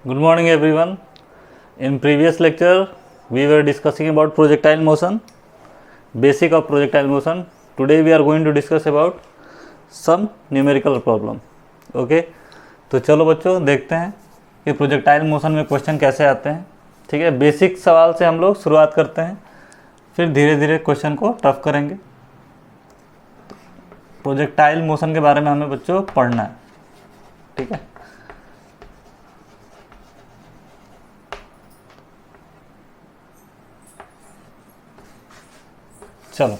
Good morning everyone. In previous lecture we were discussing about projectile motion, basic of projectile motion. Today we are going to discuss about some numerical problem. Okay, तो चलो बच्चों देखते हैं कि projectile motion में question कैसे आते हैं. ठीक है, बेसिक सवाल से हम लोग शुरुआत करते हैं, फिर धीरे धीरे क्वेश्चन को टफ करेंगे. प्रोजेक्टाइल मोशन के बारे में हमें बच्चों पढ़ना है. ठीक है, चलो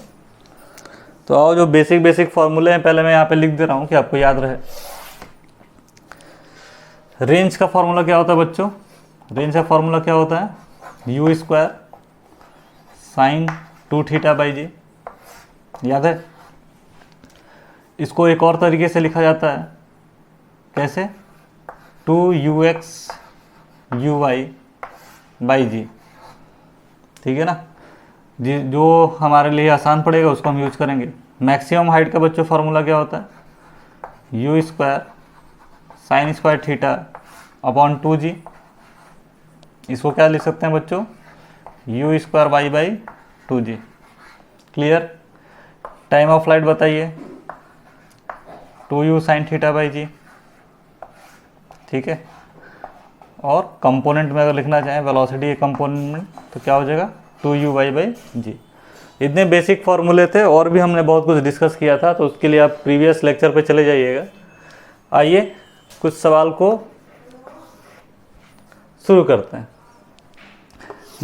तो आओ जो बेसिक फॉर्मूले हैं पहले मैं यहाँ पे लिख दे रहा हूँ कि आपको याद रहे. रेंज का फॉर्मूला क्या होता है बच्चों? रेंज का फॉर्मूला क्या होता है? यू स्क्वायर साइन 2θ बाई जी. याद है? इसको एक और तरीके से लिखा जाता है. कैसे? 2ux uy by g. ठीक है ना जी, जो हमारे लिए आसान पड़ेगा उसको हम यूज करेंगे. मैक्सिमम हाइट का बच्चों फार्मूला क्या होता है? U square sine square theta upon 2g. इसको क्या लिख सकते हैं बच्चों? U square y by 2g. Clear? Time of flight बताइए. 2u sine theta by g. ठीक है, और कंपोनेंट में अगर लिखना चाहें वेलोसिटी के कंपोनेंट में तो क्या हो जाएगा? 2u वाई बाई जी. इतने बेसिक फार्मूले थे, और भी हमने बहुत कुछ डिस्कस किया था, तो उसके लिए आप प्रीवियस लेक्चर पे चले जाइएगा. आइए कुछ सवाल को शुरू करते हैं.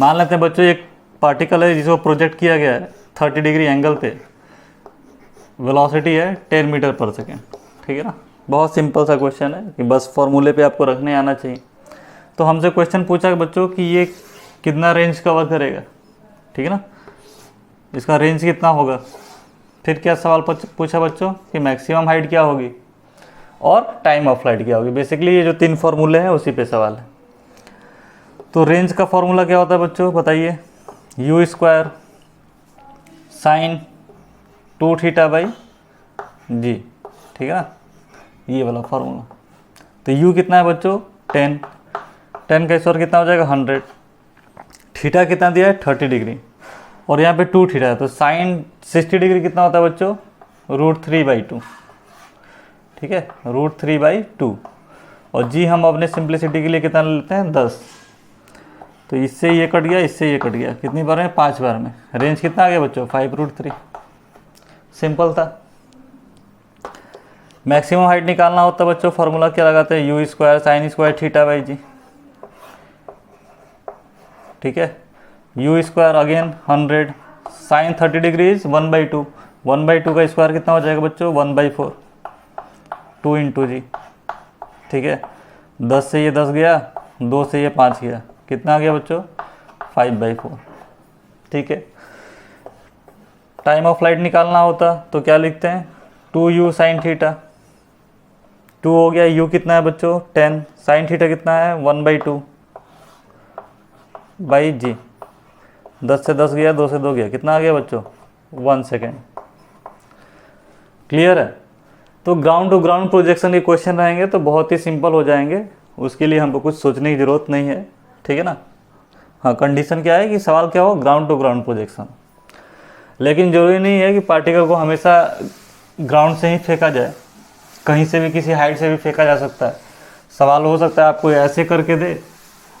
मान लेते हैं बच्चों एक पार्टिकल है जिसको प्रोजेक्ट किया गया है 30 डिग्री एंगल पे. वेलोसिटी है 10 मीटर पर सेकेंड. ठीक है ना, बहुत सिंपल सा क्वेश्चन है कि बस फॉर्मूले पे आपको रखने आना चाहिए. तो हमसे क्वेश्चन पूछा बच्चों कि ये कितना रेंज कवर करेगा. ठीक है ना, इसका रेंज कितना होगा. फिर क्या सवाल पूछा बच्चों कि मैक्सिमम हाइट क्या होगी और टाइम ऑफ फ्लाइट क्या होगी. बेसिकली ये जो 3 फार्मूले हैं उसी पे सवाल है. तो रेंज का फार्मूला क्या होता है बच्चों बताइए? You square sign 2θ by g. ठीक है ना, ये वाला फार्मूला. तो यू कितना है बच्चों? 10. 10 का स्क्वायर कितना हो जाएगा? 100. थीटा कितना दिया है? 30 डिग्री, और यहाँ पे 2θ है, तो साइन 60 डिग्री कितना होता है बच्चों? √3/2. ठीक है, √3/2. और जी हम अपने सिंप्लिसिटी के लिए कितना लेते हैं? 10. तो इससे ये कट गया, इससे ये कट गया. कितनी बार में? 5 बार में. रेंज कितना आ गया बच्चों? 5√3. सिंपल था. मैक्सिमम हाइट निकालना होता है बच्चों, फार्मूला क्या लगाते हैं? U square sine square theta by g. ठीक है, u square again 100 sine 30 degree is 1/2. 1/2 का स्क्वायर कितना हो जाएगा बच्चों? 1/4. 2 इंटू जी. ठीक है, 10 से ये 10 गया, 2 से ये 5 गया. कितना आ गया बच्चों? 5/4. ठीक है, टाइम ऑफ फ्लाइट निकालना होता तो क्या लिखते हैं? 2u sine theta. 2 हो गया, u कितना है बच्चों? 10. साइन थीटा कितना है? 1/2 बाई जी. 10 से 10 गया, 2 से 2 गया. कितना आ गया बच्चों? 1 सेकेंड. क्लियर है? तो ग्राउंड टू ग्राउंड प्रोजेक्शन के क्वेश्चन रहेंगे तो बहुत ही सिंपल हो जाएंगे. उसके लिए हमको कुछ सोचने की ज़रूरत नहीं है. ठीक है ना. हाँ, कंडीशन क्या है कि सवाल क्या हो? Ground to ground projection. लेकिन ज़रूरी नहीं है कि पार्टिकल को हमेशा ग्राउंड से ही फेंका जाए. कहीं से भी, किसी हाइट से भी फेंका जा सकता है. सवाल हो सकता है आपको ऐसे करके दे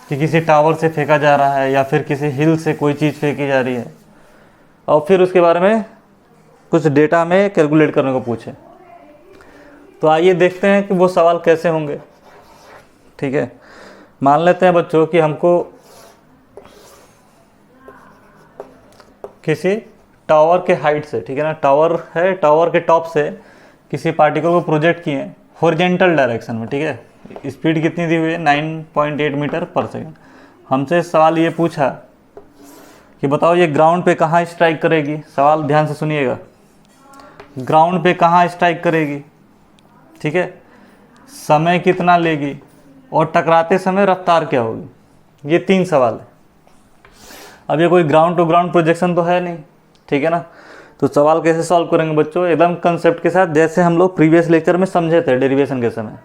कि किसी टावर से फेंका जा रहा है या फिर किसी हिल से कोई चीज़ फेंकी जा रही है, और फिर उसके बारे में कुछ डेटा में कैलकुलेट करने को पूछे. तो आइए देखते हैं कि वो सवाल कैसे होंगे. ठीक है, मान लेते हैं बच्चों कि हमको किसी टावर के हाइट से, ठीक है ना, टावर है, टावर के टॉप से किसी पार्टिकल को प्रोजेक्ट किए हैं हॉरिजॉन्टल डायरेक्शन में. ठीक है, स्पीड कितनी दी हुई है? 9.8 मीटर पर सेकेंड. हमसे सवाल ये पूछा कि बताओ ये ग्राउंड पे कहाँ स्ट्राइक करेगी. सवाल ध्यान से सुनिएगा. ग्राउंड पे कहाँ स्ट्राइक करेगी? ठीक है, समय कितना लेगी, और टकराते समय रफ्तार क्या होगी. ये 3 सवाल है. अब ये कोई ग्राउंड टू ग्राउंड प्रोजेक्शन तो है नहीं. ठीक है ना, तो सवाल कैसे सॉल्व करेंगे बच्चों? एकदम कंसेप्ट के साथ, जैसे हम लोग प्रीवियस लेक्चर में समझे थे डेरिवेशन के समय.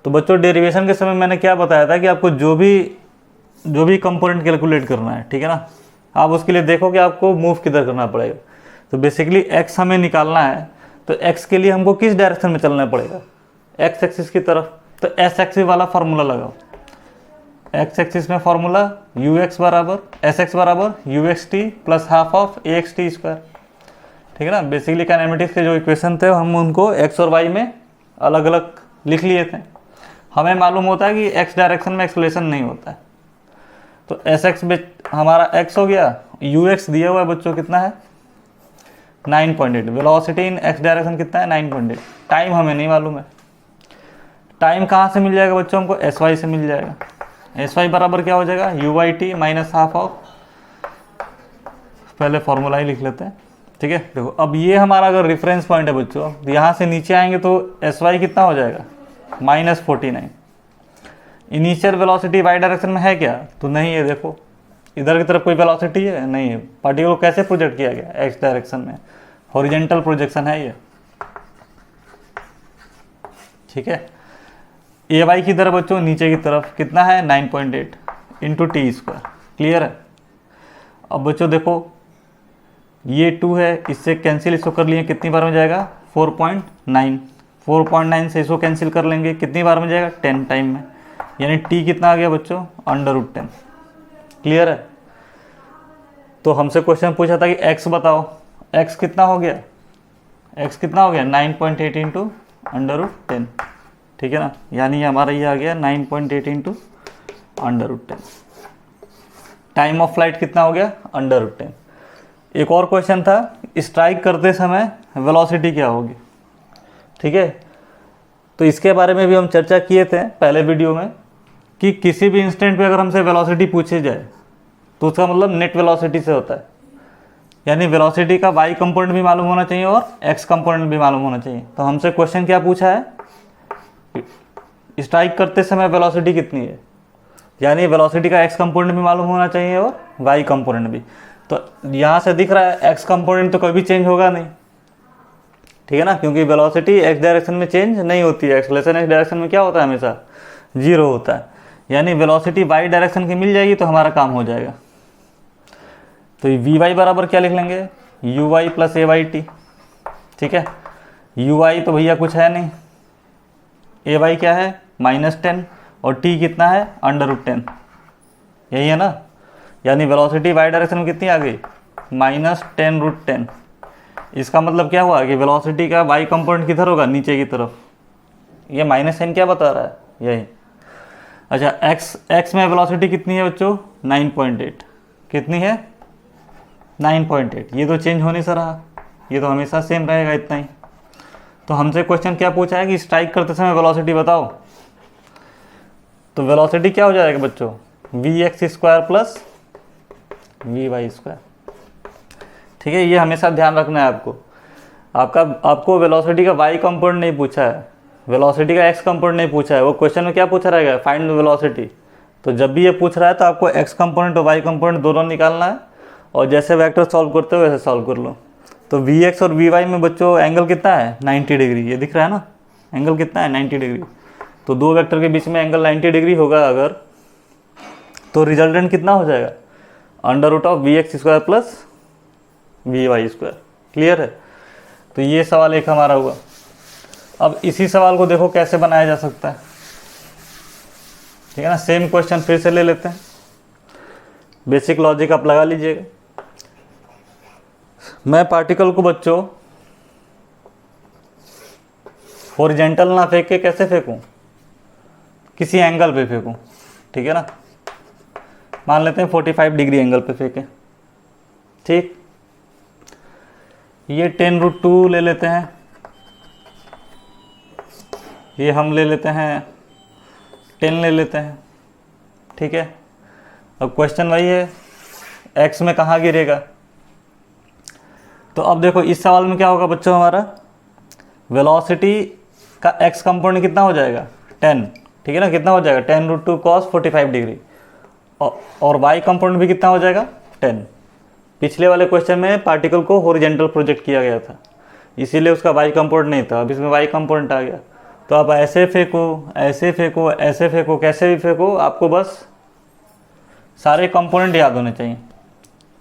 तो बच्चों डेरिवेशन के समय मैंने क्या बताया था कि आपको जो भी कंपोनेंट कैलकुलेट करना है, ठीक है ना, आप उसके लिए देखो कि आपको मूव किधर करना पड़ेगा। तो बेसिकली x हमें निकालना है, तो x के लिए हमको किस डायरेक्शन में चलना पड़ेगा, x एक्सिस की तरफ। तो s एक्सिस वाला फार्मूला लगाओ। x एक्सिस में फार्मूला ux बराबर sx बराबर uxt plus half of axt square, ठीक है ना। बेसिकली काइनेमेटिक्स के जो इक्वेशन थे हम उनको x और y में अलग अलग लिख लिए थे। हमें मालूम होता है कि x डायरेक्शन में एक्सलेशन नहीं होता है, तो sx में हमारा x हो गया, ux दिया हुआ है बच्चों कितना है 9.8, वेलोसिटी इन x डायरेक्शन कितना है 9.8। टाइम हमें नहीं मालूम है, टाइम कहाँ से मिल जाएगा बच्चों, हमको sy से मिल जाएगा। sy बराबर क्या हो जाएगा uyt माइनस हाफ ऑफ, पहले फॉर्मूला ही लिख लेते हैं, ठीक है। देखो अब ये हमारा अगर रेफरेंस पॉइंट है बच्चों, यहाँ से नीचे आएंगे तो sy कितना हो जाएगा -49। इनिशियल वेलोसिटी y डायरेक्शन में है क्या, तो नहीं है। देखो इधर की तरफ कोई वेलोसिटी है नहीं है। पार्टिकल को कैसे प्रोजेक्ट किया गया, x डायरेक्शन में, हॉरिजेंटल प्रोजेक्शन है ये, ठीक है। ay की तरफ बच्चों नीचे की तरफ कितना है 9.8 इंटू टी स्क्वायर, क्लियर है। अब बच्चों देखो ये 2 है, इससे कैंसिल इसको कर लिए, कितनी बार में जाएगा 4.9 से इसको कैंसिल कर लेंगे, कितनी बार में जाएगा 10 टाइम में, यानी t कितना आ गया बच्चों √10, क्लियर है। तो हमसे क्वेश्चन पूछा था कि x बताओ, x कितना हो गया, 9.8 इंटू √10, ठीक है ना, यानी हमारा ये आ गया 9.8 इंटू √10। टाइम ऑफ फ्लाइट कितना हो गया √10। एक और क्वेश्चन था, स्ट्राइक करते समय वेलोसिटी क्या होगी, ठीक है। तो इसके बारे में भी हम चर्चा किए थे पहले वीडियो में कि किसी भी इंस्टेंट पे अगर हमसे वेलोसिटी पूछी जाए तो उसका मतलब नेट वेलोसिटी से होता है, यानी वेलोसिटी का y कंपोनेंट भी मालूम होना चाहिए और x कंपोनेंट भी मालूम होना चाहिए। तो हमसे क्वेश्चन क्या पूछा है, स्ट्राइक करते समय वेलोसिटी कितनी है, यानी वेलोसिटी का x कंपोनेंट भी मालूम होना चाहिए और y कंपोनेंट भी। तो यहाँ से दिख रहा है x कंपोनेंट तो कभी चेंज होगा नहीं, ठीक है ना, क्योंकि वेलोसिटी x डायरेक्शन में चेंज नहीं होती है, एक्सेलरेशन x डायरेक्शन में क्या होता है हमेशा 0 होता है, यानी वेलोसिटी y डायरेक्शन की मिल जाएगी तो हमारा काम हो जाएगा। तो vy बराबर क्या लिख लेंगे uy प्लस ayt, ठीक है। uy तो भैया कुछ है नहीं, ay क्या है -10 और t कितना है √10, यही है ना, यानी वेलोसिटी y डायरेक्शन में कितनी आ गई -10√10। इसका मतलब क्या हुआ कि वेलोसिटी का y कंपोनेंट किधर होगा नीचे की तरफ, ये -n क्या बता रहा है यही। अच्छा x में वेलोसिटी कितनी है बच्चों 9.8, कितनी है 9.8, ये तो चेंज होने से रहा, ये तो हमेशा सेम रहेगा इतना ही। तो हमसे क्वेश्चन क्या पूछा है कि स्ट्राइक करते समय वेलोसिटी बताओ, तो वेलोसिटी क्या हो जाएगा बच्चों vx square plus vy square, ठीक है। ये हमेशा ध्यान रखना है आपको वेलोसिटी का y कंपोनेंट नहीं पूछा है, वेलोसिटी का x कंपोनेंट नहीं पूछा है, वो क्वेश्चन में क्या पूछा रहेगा फाइंड वेलोसिटी। तो जब भी ये पूछ रहा है तो आपको x कंपोनेंट और y कंपोनेंट दोनों निकालना है, और जैसे वेक्टर सॉल्व करते हो वैसे सॉल्व कर लो। तो vx और vy में बच्चों एंगल कितना है 90 डिग्री, ये दिख रहा है ना, एंगल कितना है 90 डिग्री। तो दो वेक्टर के बीच में एंगल 90 डिग्री होगा अगर, तो रिजल्टेंट कितना हो जाएगा √vx square plus vy square, clear है। तो ये सवाल एक हमारा हुआ। अब इसी सवाल को देखो कैसे बनाया जा सकता है, ठीक है ना। सेम क्वेश्चन फिर से ले लेते हैं, बेसिक लॉजिक आप लगा लीजिएगा। मैं पार्टिकल को बच्चों हॉरिजॉन्टल ना फेंक के कैसे फेंकूं, किसी एंगल पे फेंकूं, ठीक है ना। मान लेते हैं 45 डिग्री एंगल पे फेंकें, ठीक। ये 10√2 ले लेते हैं, ये हम ले लेते हैं 10 ले लेते हैं, ठीक है। अब क्वेश्चन वही है x में कहाँ गिरेगा। तो अब देखो इस सवाल में क्या होगा बच्चों, हमारा वेलोसिटी का x कंपोनेंट कितना हो जाएगा 10, ठीक है ना, कितना हो जाएगा 10√2 cos 45 डिग्री, और y कंपोनेंट भी कितना हो जाएगा 10। पिछले वाले क्वेश्चन में पार्टिकल को हॉरिजॉन्टल प्रोजेक्ट किया गया था, इसीलिए उसका y कंपोनेंट नहीं था, अब इसमें y कंपोनेंट आ गया। तो आप ऐसे फेंको, ऐसे फेंको, ऐसे फेंको, कैसे भी फेंको, आपको बस सारे कंपोनेंट याद होने चाहिए।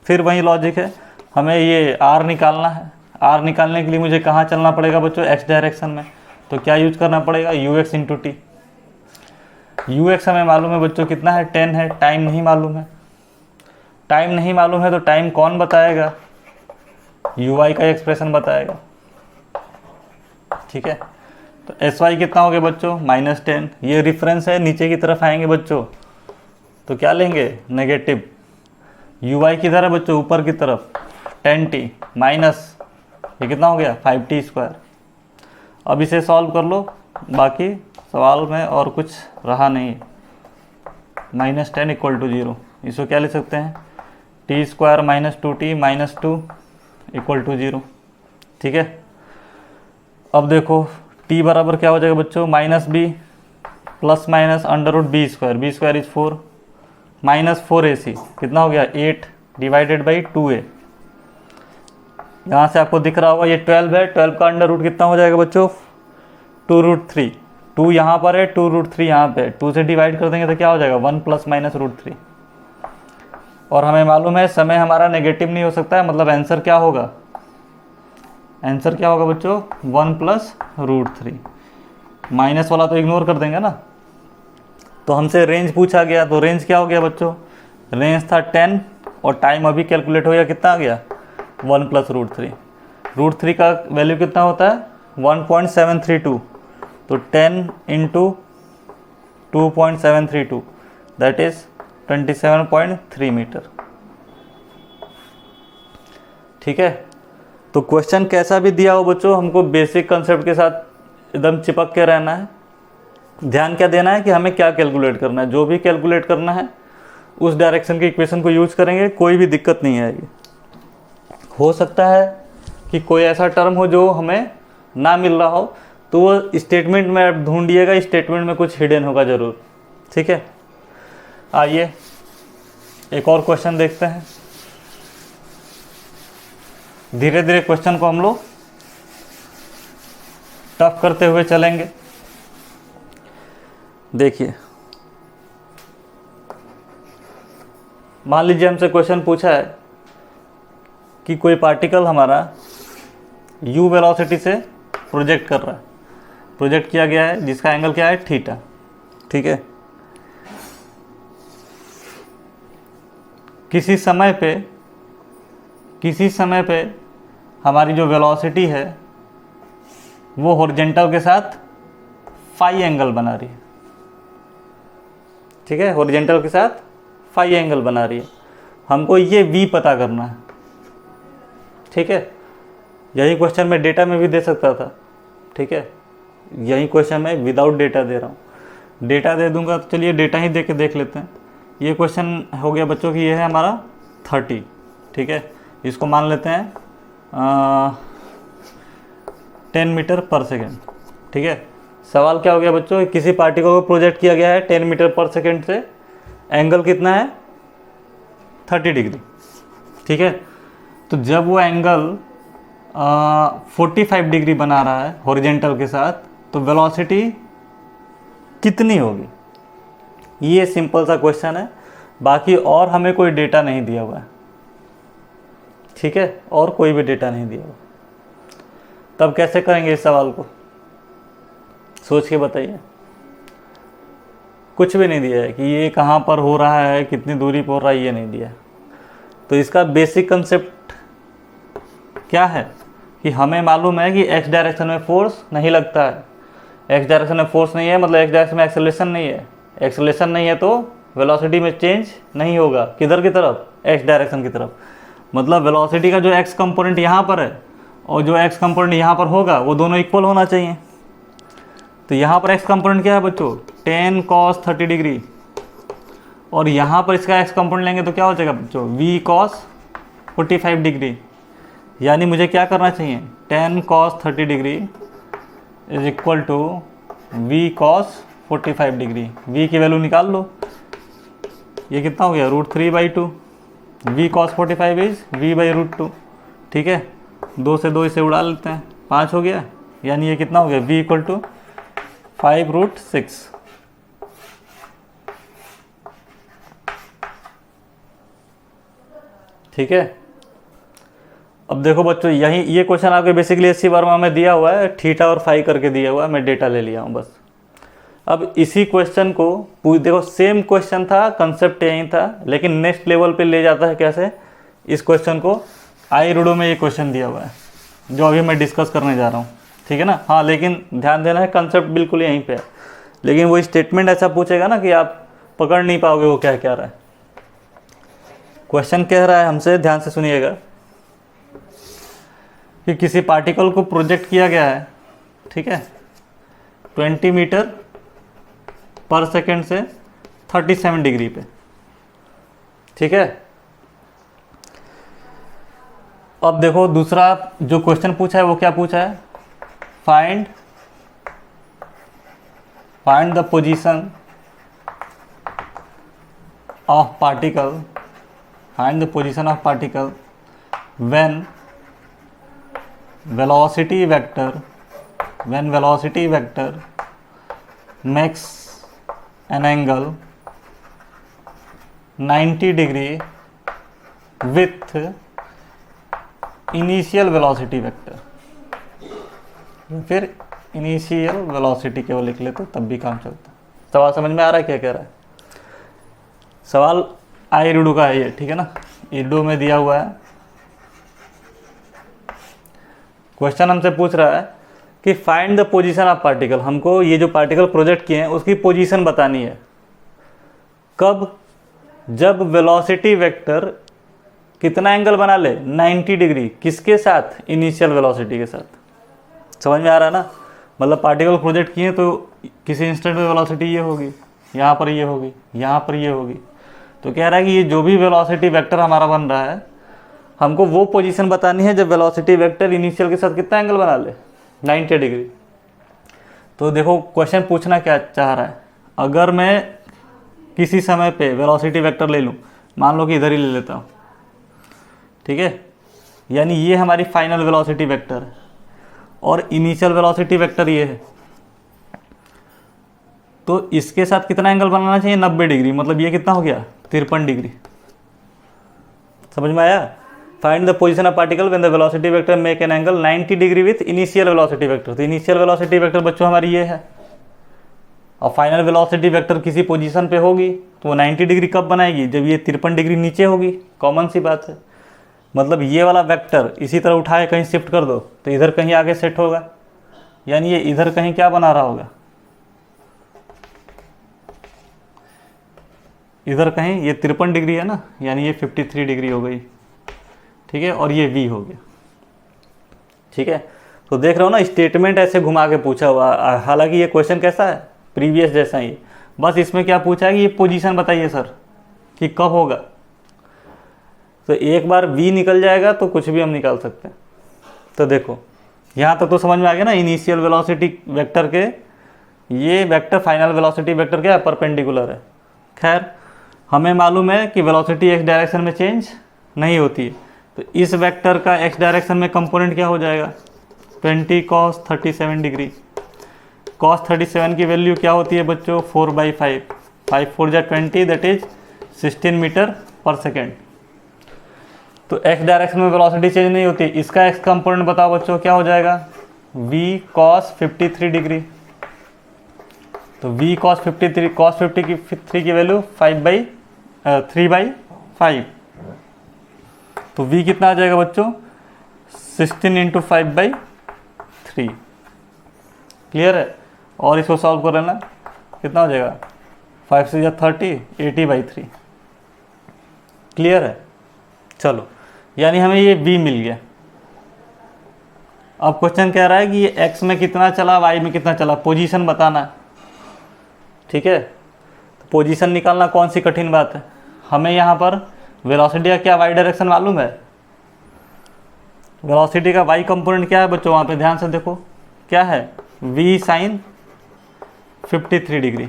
फिर वही लॉजिक है, हमें ये आर निकालना है। आर निकालने के लिए मुझे कहाँ चलना पड़ेगा बच्चों? एक्स डायरेक्शन में। तो क्या यूज करना पड़ेगा? You x into T. You x हमें मालूम है बच्चों कितना है? 10 है। टाइम नहीं मालूम है। टाइम नहीं मालूम है तो टाइम कौन बताएगा? यू वाई का एक्सप्रेशन बताएगा। ठीक है, तो एस वाई कितना हो गया बच्चों? -10। ये रेफरेंस है, नीचे की तरफ आएंगे बच्चों तो क्या लेंगे? नेगेटिव। यू वाई किधर है बच्चों? ऊपर की तरफ। 10t माइनस ये कितना हो गया? 5t²। अब इसे सॉल्व कर लो, बाकी सवाल में और कुछ रहा नहीं है। -10 = 0। इसको क्या ले सकते हैं? t² - 2t - 2 = 0। ठीक है, अब देखो t बराबर क्या हो जाएगा बच्चों? -b + √b²। b² is 4 -4ac कितना हो गया? 8 / 2a। यहाँ से आपको दिख रहा होगा ये 12 है। 12 का अंडर रूट कितना हो जाएगा बच्चों? 2√3। 2 यहाँ पर है, 2√3 यहाँ पे। 2 से डिवाइड कर देंगे तो क्या हो जाएगा? 1 ± √3। और हमें मालूम है समय हमारा नेगेटिव नहीं हो सकता है, मतलब आंसर क्या होगा? आंसर क्या होगा बच्चों? 1 + √3। माइनस वाला तो इग्नोर कर देंगे ना। तो हमसे रेंज पूछा गया, तो रेंज क्या हो गया बच्चों? रेंज था 10 और टाइम अभी कैलकुलेट हो गया, कितना आ गया? 1 + √3। √3 का वैल्यू कितना होता है? 1.732। तो 10 × 2.732 दैट इज 27.3 मीटर। ठीक है, तो क्वेश्चन कैसा भी दिया हो बच्चों, हमको बेसिक कंसेप्ट के साथ एकदम चिपक के रहना है। ध्यान क्या देना है कि हमें क्या कैलकुलेट करना है। जो भी कैलकुलेट करना है उस डायरेक्शन की इक्वेशन को यूज करेंगे, कोई भी दिक्कत नहीं आएगी। हो सकता है कि कोई ऐसा टर्म हो जो हमें ना मिल रहा हो, तो वो स्टेटमेंट में आप ढूंढिएगा, स्टेटमेंट में कुछ हिडन होगा ज़रूर। ठीक है, आइए एक और क्वेश्चन देखते हैं। धीरे धीरे क्वेश्चन को हम लोग टफ करते हुए चलेंगे। देखिए, मान लीजिए हमसे क्वेश्चन पूछा है कि कोई पार्टिकल हमारा u वेलोसिटी से प्रोजेक्ट कर रहा है। प्रोजेक्ट किया गया है जिसका एंगल क्या है? थीटा। ठीक है, किसी समय पे हमारी जो वेलोसिटी है वो हॉरिजॉन्टल के साथ फाई एंगल बना रही है। ठीक है, हॉरिजॉन्टल के साथ फाई एंगल बना रही है। हमको ये v पता करना है। ठीक है, यही क्वेश्चन मैं डेटा में भी दे सकता था। ठीक है, यही क्वेश्चन मैं विदाउट डेटा दे रहा हूँ। डेटा दे दूंगा तो चलिए डेटा ही दे के देख लेते हैं। ये क्वेश्चन हो गया बच्चों कि ये है हमारा 30। ठीक है, इसको मान लेते हैं 10 मीटर पर सेकेंड। ठीक है, सवाल क्या हो गया बच्चों? किसी पार्टिकल को प्रोजेक्ट किया गया है 10 मीटर पर सेकेंड से। एंगल कितना है? 30 डिग्री। ठीक है, तो जब वो एंगल 45 डिग्री बना रहा है हॉरिजॉन्टल के साथ, तो वेलोसिटी कितनी होगी? ये सिंपल सा क्वेश्चन है, बाकी और हमें कोई डेटा नहीं दिया हुआ है। ठीक है, और कोई भी डेटा नहीं दिया हुआ। तब कैसे करेंगे इस सवाल को? सोच के बताइए। कुछ भी नहीं दिया है कि ये कहाँ पर हो रहा है, कितनी दूरी पर हो रहा है, ये नहीं दिया है। तो इसका बेसिक कंसेप्ट क्या है कि हमें मालूम है कि एक्स डायरेक्शन में फोर्स नहीं लगता है। एक्स डायरेक्शन में फोर्स नहीं है मतलब एक्स डायरेक्शन में एक्सेलरेशन नहीं है। एक्सेलरेशन नहीं है तो वेलोसिटी में चेंज नहीं होगा। किधर की तरफ? एक्स डायरेक्शन की तरफ। मतलब वेलोसिटी का जो एक्स कंपोनेंट यहाँ पर है और जो एक्स कंपोनेंट यहाँ पर होगा वो दोनों इक्वल होना चाहिए। तो यहाँ पर एक्स कंपोनेंट क्या है बच्चों? 10 cos 30 डिग्री। और यहाँ पर इसका एक्स कंपोनेंट लेंगे तो क्या हो जाएगा बच्चों? v cos 45 degree. यानी मुझे क्या करना चाहिए? 10 cos 30 degree is equal to v cos 45 degree. v की वैल्यू निकाल लो। ये कितना हो गया? √3/2। v cos 45 is v/√2। ठीक है, 2 से 2 इसे उड़ा लेते हैं, 5 हो गया। यानी ये कितना हो गया? v = 5√6। ठीक है। अब देखो बच्चों, यही ये क्वेश्चन आपके बेसिकली एससी वर्मा में दिया हुआ है, थीटा और फाई करके दिया हुआ है, मैं डेटा ले लिया हूँ बस। अब इसी क्वेश्चन को देखो, सेम क्वेश्चन था, कंसेप्ट यही था, लेकिन नेक्स्ट लेवल पे ले जाता है कैसे। इस क्वेश्चन को आईरूडो में ये क्वेश्चन दिया हुआ है जो अभी मैं डिस्कस करने जा रहा हूँ, ठीक है ना। हाँ, लेकिन ध्यान देना है, कंसेप्ट बिल्कुल यहीं पे है, लेकिन वो स्टेटमेंट ऐसा पूछेगा ना कि आप पकड़ नहीं पाओगे वो क्या कह रहा है। क्वेश्चन कह रहा है हमसे, ध्यान से सुनिएगा, कि किसी पार्टिकल को प्रोजेक्ट किया गया है, ठीक है, 20 मीटर पर सेकेंड से 37 डिग्री पे, ठीक है। अब देखो दूसरा जो क्वेश्चन पूछा है वो क्या पूछा है, find the position of particle, find the position of particle when velocity vector makes an angle 90 degree with initial velocity vector, या फिर इनिशियल वेलोसिटी केवल लिख ले तो तब भी काम चलता है। सवाल समझ में आ रहा है क्या कह रहा है। सवाल आईरूडो का है ये, ठीक है ना, ईडो में दिया हुआ है। क्वेश्चन हमसे पूछ रहा है कि find the position of particle, हमको ये जो पार्टिकल प्रोजेक्ट किए हैं उसकी पोजीशन बतानी है। कब? जब वेलोसिटी वेक्टर कितना एंगल बना ले, 90 डिग्री, किसके साथ, इनिशियल वेलोसिटी के साथ। समझ में आ रहा है ना, मतलब पार्टिकल प्रोजेक्ट किए तो किसी इंस्टेंट में वेलोसिटी ये होगी, यहाँ पर ये होगी, यहाँ पर ये होगी। तो कह रहा है कि ये जो भी वेलोसिटी वेक्टर हमारा बन रहा है, हमको वो पोजीशन बतानी है जब वेलोसिटी वेक्टर इनिशियल के साथ कितना एंगल बना ले, 90 डिग्री। तो देखो क्वेश्चन पूछना क्या चाह रहा है, अगर मैं किसी समय पे वेलोसिटी वेक्टर ले लूँ, मान लो कि इधर ही ले लेता हूँ, ठीक है, यानी ये हमारी फाइनल वेलोसिटी वेक्टर है और इनिशियल वेलोसिटी वेक्टर ये है, तो इसके साथ कितना एंगल बनाना चाहिए, 90 डिग्री, मतलब ये कितना हो गया, 53 डिग्री। समझ में आया। Find the position of particle when the velocity vector make an angle 90 degree with initial velocity vector. तो इनिशियल वेलोसिटी वेक्टर बच्चों हमारी ये है, और फाइनल वेलोसिटी वेक्टर किसी पोजीशन पे होगी तो वो 90 डिग्री कब बनाएगी, जब ये 53 डिग्री नीचे होगी। कॉमन सी बात है, मतलब ये वाला वेक्टर इसी तरह उठाए कहीं शिफ्ट कर दो तो इधर कहीं आगे सेट होगा, यानी ये इधर कहीं क्या बना रहा होगा, इधर कहीं, ये 53 डिग्री है ना, यानी ये 53 डिग्री हो गई, ठीक है, और ये v हो गया, ठीक है। तो देख रहे हो ना, स्टेटमेंट ऐसे घुमा के पूछा हुआ, हालांकि ये क्वेश्चन कैसा है, प्रीवियस जैसा ही, बस इसमें क्या पूछा है कि ये पोजीशन बताइए सर कि कब होगा। तो एक बार v निकल जाएगा तो कुछ भी हम निकाल सकते हैं। तो देखो यहाँ तक तो समझ में आ गया ना, इनिशियल वेलोसिटी वेक्टर के ये वेक्टर फाइनल वेलोसिटी वेक्टर क्या है, परपेंडिकुलर है। खैर हमें मालूम है कि वेलोसिटी x डायरेक्शन में चेंज नहीं होती है, तो इस वेक्टर का x डायरेक्शन में कंपोनेंट क्या हो जाएगा, 20 cos 37 डिग्री। cos 37 की वैल्यू क्या होती है बच्चों, 4/5, 5 4 जा 20, that is 16 metre per second. तो x डायरेक्शन में वेलोसिटी चेंज नहीं होती, इसका x कंपोनेंट बताओ बच्चों क्या हो जाएगा, v cos 53 डिग्री। तो v cos 53 की वैल्यू 3/5, तो v कितना आ जाएगा बच्चों, 16 इंटू 5/3। क्लियर है। और इसको सॉल्व कर लेना, कितना हो जाएगा, 5 से 30, 80/3। क्लियर है। चलो, यानी हमें ये v मिल गया। अब क्वेश्चन कह रहा है कि ये x में कितना चला, y में कितना चला, पोजीशन बताना है, ठीक है। तो पोजीशन निकालना कौन सी कठिन बात है, हमें यहाँ पर वेलोसिटी का क्या y डायरेक्शन मालूम है। वेलोसिटी का y कंपोनेंट क्या है बच्चों, वहाँ पे ध्यान से देखो क्या है, v sin 53 डिग्री,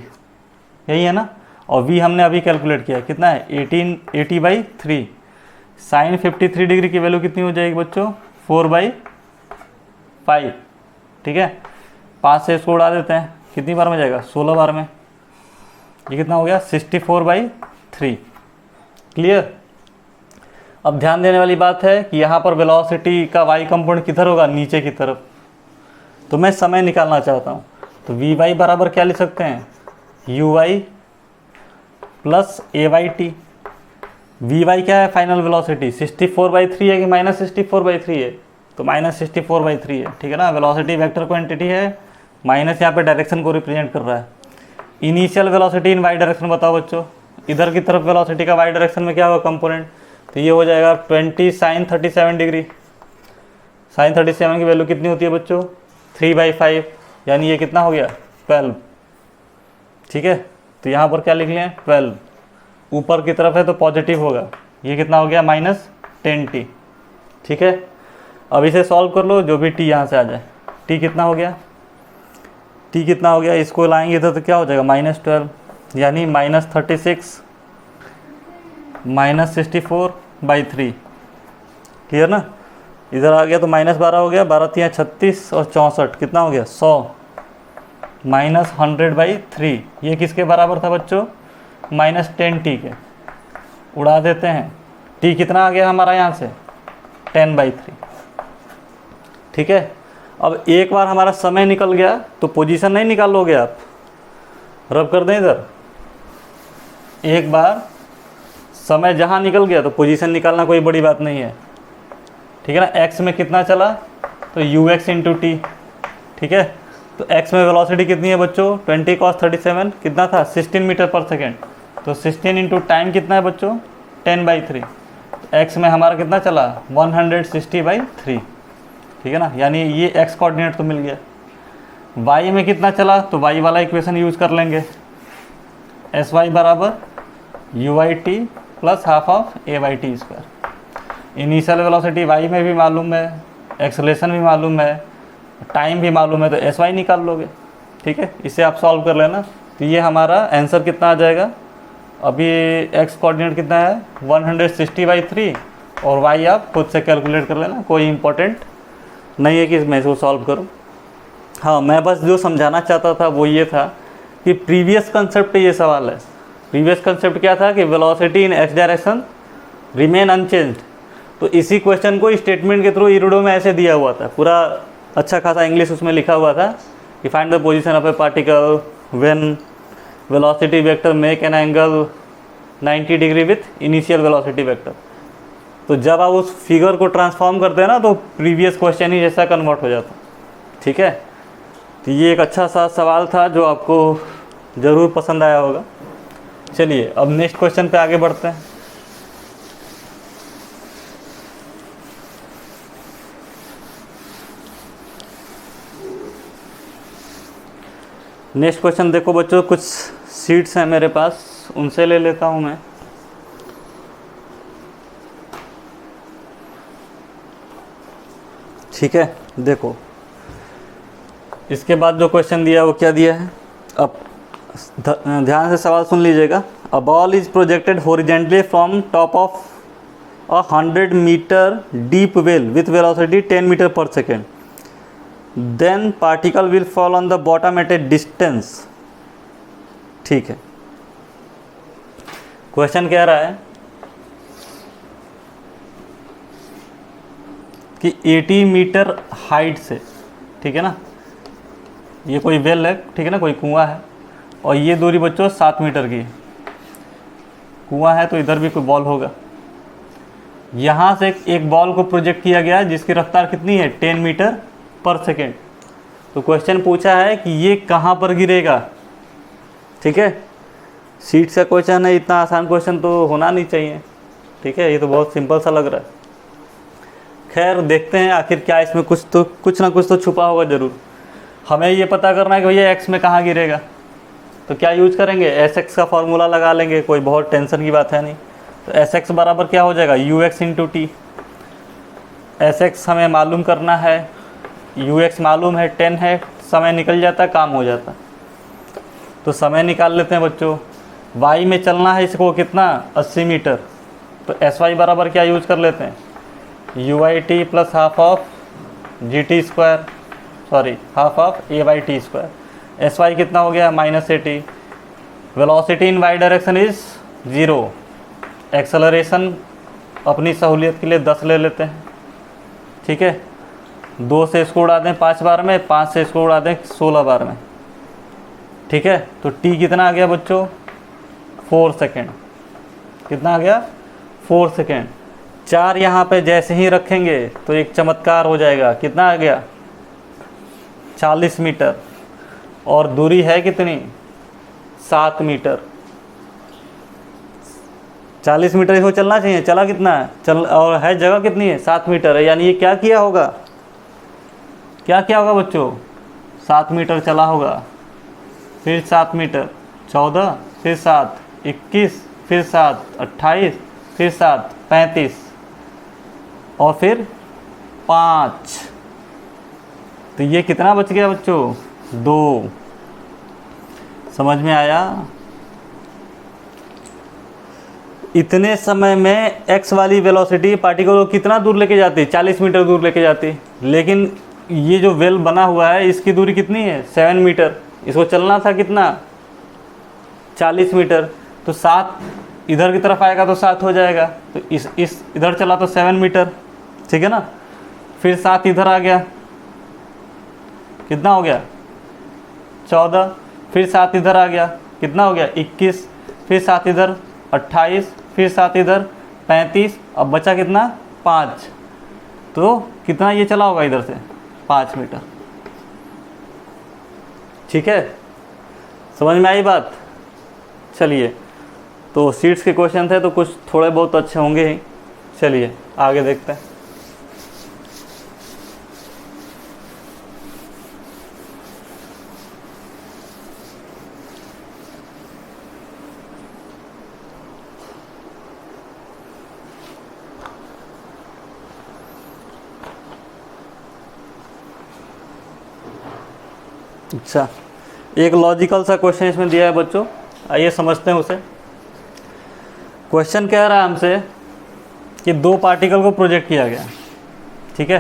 यही है ना। और v हमने अभी कैलकुलेट किया कितना है, 80/3। साइन 53 डिग्री की वैल्यू कितनी हो जाएगी बच्चों, 4/5, ठीक है। 5 से इसको उड़ा देते हैं, कितनी बार में जाएगा, 16 बार में। ये कितना हो गया, 64/3। क्लियर। अब ध्यान देने वाली बात है कि यहाँ पर वेलोसिटी का वाई कंपोनेंट किधर होगा, नीचे की तरफ। तो मैं समय निकालना चाहता हूँ, तो वी वाई बराबर क्या लिख सकते हैं, u y plus a y t. V y क्या है, फाइनल वेलोसिटी 64/3 है कि -64/3 है, तो -64/3 है, ठीक है ना। वेलोसिटी वेक्टर क्वांटिटी है, माइनस यहाँ पे डायरेक्शन को रिप्रेजेंट कर रहा है। Initial velocity in y direction बताओ बच्चों, इधर की तरफ वेलोसिटी का वाई डायरेक्शन में क्या होगा कंपोनेंट, तो ये हो जाएगा 20 sin 37 डिग्री। sin 37 की वैल्यू कितनी होती है बच्चों, 3/5, यानी ये कितना हो गया, 12। ठीक है, तो यहाँ पर क्या लिख लें, 12। ऊपर की तरफ है तो पॉजिटिव होगा, ये कितना हो गया, -10t। ठीक है, अब इसे सॉल्व कर लो, जो भी t यहाँ से आ जाए। t कितना हो गया, t कितना हो गया, इसको लाएंगे इधर तो क्या हो जाएगा, -12, यानी -36 -64/3। क्लियर ना। इधर आ गया तो -12 हो गया, 12 3 36 और 64 कितना हो गया, 100 -100/3। ये किसके बराबर था बच्चों, -10t के। उड़ा देते हैं, t कितना आ गया हमारा यहाँ से, 10/3। ठीक है, अब एक बार हमारा समय निकल गया तो पोजीशन नहीं निकालोगे आप, रब कर दें इधर। एक बार समय जहाँ निकल गया तो पोजीशन निकालना कोई बड़ी बात नहीं है, ठीक है ना। x में कितना चला, तो ux इंटू टी। ठीक है, तो x में वेलोसिटी कितनी है बच्चों, 20 cos 37 कितना था, 16 मीटर पर सेकेंड। तो 16 इंटू टाइम कितना है बच्चों, 10/3। x में हमारा कितना चला, 160/3। ठीक है ना, यानी ये x कोऑर्डिनेट तो मिल गया। y में कितना चला, तो y वाला इक्वेशन यूज़ कर लेंगे, एस वाई बराबर u y t plus half of a y t square. Initial velocity y में भी मालूम है, एक्सेलरेशन भी मालूम है, टाइम भी मालूम है, तो एस वाई निकाल लोगे। ठीक है, इसे आप सॉल्व कर लेना, तो ये हमारा आंसर कितना आ जाएगा। अभी x कोऑर्डिनेट कितना है, 160/3, और y आप खुद से कैलकुलेट कर लेना, कोई इंपॉर्टेंट नहीं है कि मैं इसको सॉल्व करूं। हाँ, मैं बस जो समझाना चाहता था वो ये था कि प्रीवियस कंसेप्ट ये सवाल है। प्रीवियस कंसेप्ट क्या था कि वेलोसिटी इन x डायरेक्शन रिमेन अनचेंज्ड। तो इसी क्वेश्चन को स्टेटमेंट के थ्रू इरिडो में ऐसे दिया हुआ था, पूरा अच्छा खासा इंग्लिश उसमें लिखा हुआ था कि find the position of A particle when velocity vector make an angle 90 degree with initial velocity vector. तो जब आप उस फिगर को ट्रांसफॉर्म करते हैं ना, तो प्रीवियस क्वेश्चन ही जैसा कन्वर्ट हो जाता। ठीक है, तो ये एक अच्छा सा सवाल था जो आपको ज़रूर पसंद आया होगा। चलिए अब नेक्स्ट क्वेश्चन पे आगे बढ़ते हैं। नेक्स्ट क्वेश्चन देखो बच्चों, कुछ सीट्स हैं मेरे पास, उनसे ले लेता हूं मैं। ठीक है, देखो इसके बाद जो क्वेश्चन दिया है वो क्या दिया है, अब ध्यान से सवाल सुन लीजिएगा। A ball is projected horizontally from top of 100 metre deep well with velocity 10 metre per second, then particle will fall on the bottom at a distance. ठीक है, क्वेश्चन कह रहा है कि 80 मीटर हाइट से, ठीक है ना, ये कोई वेल है, ठीक है ना, कोई कुआं है, और ये दूरी बच्चों 7 मीटर की है। कुआं है तो इधर भी कोई बॉल होगा। यहाँ से एक बॉल को प्रोजेक्ट किया गया जिसकी रफ्तार कितनी है, 10 मीटर पर सेकेंड। तो क्वेश्चन पूछा है कि ये कहाँ पर गिरेगा। ठीक है, सीट का क्वेश्चन है, इतना आसान क्वेश्चन तो होना नहीं चाहिए। ठीक है, ये तो बहुत सिंपल सा लग रहा है। खैर देखते हैं आखिर क्या इसमें कुछ ना कुछ तो छुपा होगा ज़रूर। हमें ये पता करना है कि भैया एक्स में कहाँ गिरेगा, तो क्या यूज करेंगे, एस एक्स का फॉर्मूला लगा लेंगे, कोई बहुत टेंशन की बात है नहीं। तो एस एक्स बराबर क्या हो जाएगा, you x into T. S x हमें मालूम करना है, यू एक्स मालूम है 10 है, समय निकल जाता है, काम हो जाता। तो समय निकाल लेते हैं बच्चों। वाई में चलना है इसको कितना, 80 मीटर, तो एस वाई बराबर क्या यूज कर लेते हैं, u y t plus half of g t square, sorry half of a y t square. S y कितना हो गया -80। Velocity in y direction is 0। Acceleration अपनी सहूलियत के लिए 10 ले लेते हैं, ठीक है। 2 से इसको उड़ा दें 5 बार में, 5 से इसको उड़ा दें 16 बार में, ठीक है। तो टी कितना आ गया बच्चों? 4 सेकेंड। कितना आ गया? 4 सेकेंड। 4 यहाँ पे जैसे ही रखेंगे तो एक चमत्कार हो जाएगा। कितना आ गया? 40 मीटर। और दूरी है कितनी? 7 मीटर। 40 मीटर इसको चलना चाहिए, चला कितना है? और है जगह कितनी है? 7 मीटर है। यानी ये क्या किया होगा? क्या किया होगा बच्चों? 7 मीटर चला होगा। फिर 7 मीटर 14, फिर 7 21, फिर 7 28, फिर 7 35 और फिर 5। तो ये कितना बच गया बच्चों? 2। समझ में आया? इतने समय में x वाली वेलोसिटी पार्टिकल को कितना दूर लेके जाती? 40 मीटर दूर लेके जाती। लेकिन ये जो वेल बना हुआ है इसकी दूरी कितनी है? 7 मीटर। इसको चलना था कितना? 40 मीटर। तो 7 इधर की तरफ आएगा तो 7 हो जाएगा। तो इस इधर चला तो 7 मीटर, ठीक है ना। फिर 7 इधर आ गया, कितना हो गया? 14। फिर 7 इधर आ गया, कितना हो गया? 21। फिर 7 इधर 28, फिर 7 इधर 35। अब बचा कितना? 5। तो कितना ये चला होगा इधर से? 5 मीटर, ठीक है। समझ में आई बात? चलिए, तो सीट्स के क्वेश्चन थे तो कुछ थोड़े बहुत अच्छे होंगे ही। चलिए आगे देखते हैं। अच्छा, एक लॉजिकल सा क्वेश्चन इसमें दिया है बच्चों, आइए समझते हैं उसे। क्वेश्चन कह रहा है हमसे कि 2 पार्टिकल को प्रोजेक्ट किया गया, ठीक है।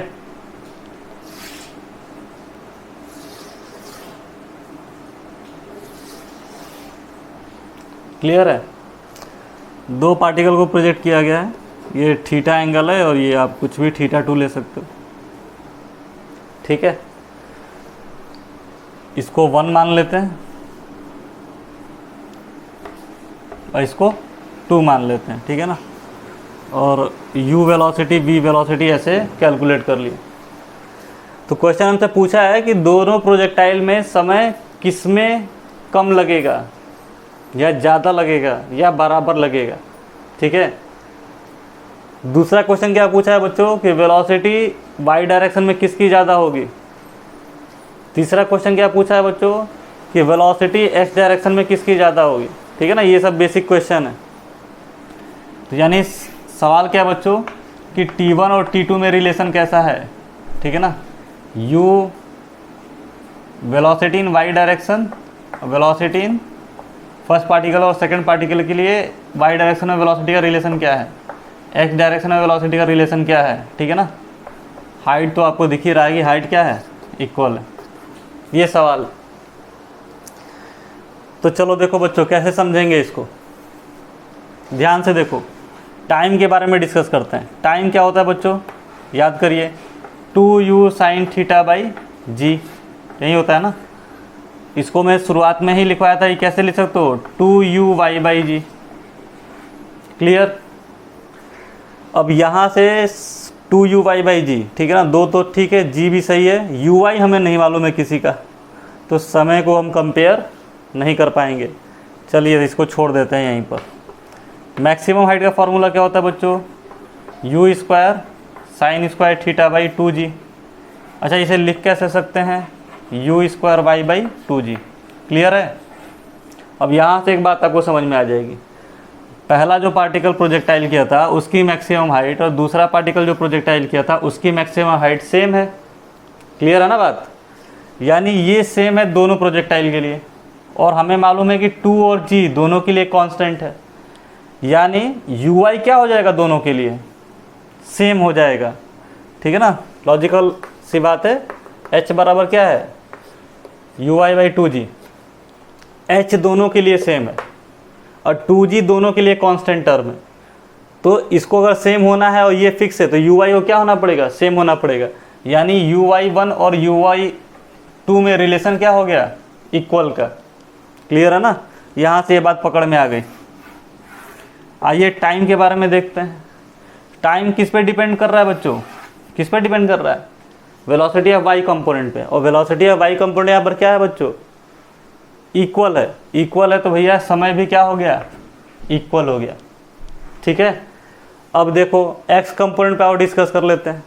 क्लियर है? 2 पार्टिकल को प्रोजेक्ट किया गया है। ये थीटा एंगल है और ये आप कुछ भी θ2 ले सकते हो, ठीक है। इसको 1 मान लेते हैं और इसको 2 मान लेते हैं, ठीक है ना। और u वेलोसिटी v वेलोसिटी ऐसे कैलकुलेट कर लिए। तो क्वेश्चन हमसे पूछा है कि दोनों प्रोजेक्टाइल में समय किसमें कम लगेगा, या ज़्यादा लगेगा या बराबर लगेगा, ठीक है। दूसरा क्वेश्चन क्या पूछा है बच्चों कि वेलोसिटी y डायरेक्शन में किसकी ज़्यादा होगी। तीसरा क्वेश्चन क्या पूछा है बच्चों कि वेलोसिटी x डायरेक्शन में किसकी ज़्यादा होगी, ठीक है ना। ये सब बेसिक क्वेश्चन है। तो यानी सवाल क्या है बच्चों कि T1 और T2 में रिलेशन कैसा है, ठीक है ना। u velocity in y direction, velocity in first particle और सेकंड पार्टिकल के लिए y डायरेक्शन में वेलोसिटी का रिलेशन क्या है, x डायरेक्शन में वेलोसिटी का रिलेशन क्या है, ठीक है ना। हाइट तो आपको दिख ही रहा है कि हाइट क्या है, इक्वल है। ये सवाल। तो चलो देखो बच्चों कैसे समझेंगे इसको, ध्यान से देखो। टाइम के बारे में डिस्कस करते हैं। टाइम क्या होता है बच्चों, याद करिए 2u sin θ/g, यही होता है ना। इसको मैं शुरुआत में ही लिखवाया था, ये कैसे लिख सकते हो 2u/g। क्लियर? अब यहाँ से 2u/g, ठीक है ना। 2 तो ठीक है, g भी सही है, ui हमें नहीं मालूम है किसी का, तो समय को हम कंपेयर नहीं कर पाएंगे। चलिए इसको छोड़ देते हैं यहीं पर। मैक्सिमम हाइट का फॉर्मूला क्या होता है बच्चों, u² sin² θ/2g। अच्छा, इसे लिख कैसे सकते हैं, u²y/2g। क्लियर है? अब यहाँ से एक बात आपको समझ में आ जाएगी। पहला जो पार्टिकल प्रोजेक्टाइल किया था उसकी मैक्सिमम हाइट और दूसरा पार्टिकल जो प्रोजेक्टाइल किया था उसकी मैक्सिमम हाइट सेम है। क्लियर है ना बात? यानी ये सेम है दोनों प्रोजेक्टाइल के लिए, और हमें मालूम है कि 2 और g दोनों के लिए कांस्टेंट है। यानी ui क्या हो जाएगा, दोनों के लिए सेम हो जाएगा, ठीक है ना। लॉजिकल सी बात है। h बराबर क्या है, ui/2g, h दोनों के लिए सेम है और 2g दोनों के लिए कांस्टेंट टर्म है। तो इसको अगर सेम होना है और ये फिक्स है तो ui को क्या होना पड़ेगा, सेम होना पड़ेगा। यानी ui1 और ui2 में रिलेशन क्या हो गया, इक्वल का। क्लियर है ना, यहाँ से ये बात पकड़ में आ गई। आइए टाइम के बारे में देखते हैं। टाइम किस पे डिपेंड कर रहा है बच्चों, किस पे डिपेंड कर रहा है, वेलोसिटी ऑफ वाई कंपोनेंट पे। और वेलोसिटी ऑफ वाई कंपोनेंट यहाँ पर क्या है बच्चों, इक्वल है। इक्वल है तो भैया समय भी क्या हो गया, इक्वल हो गया। ठीक है, अब देखो एक्स कंपोनेंट पे और डिस्कस कर लेते हैं।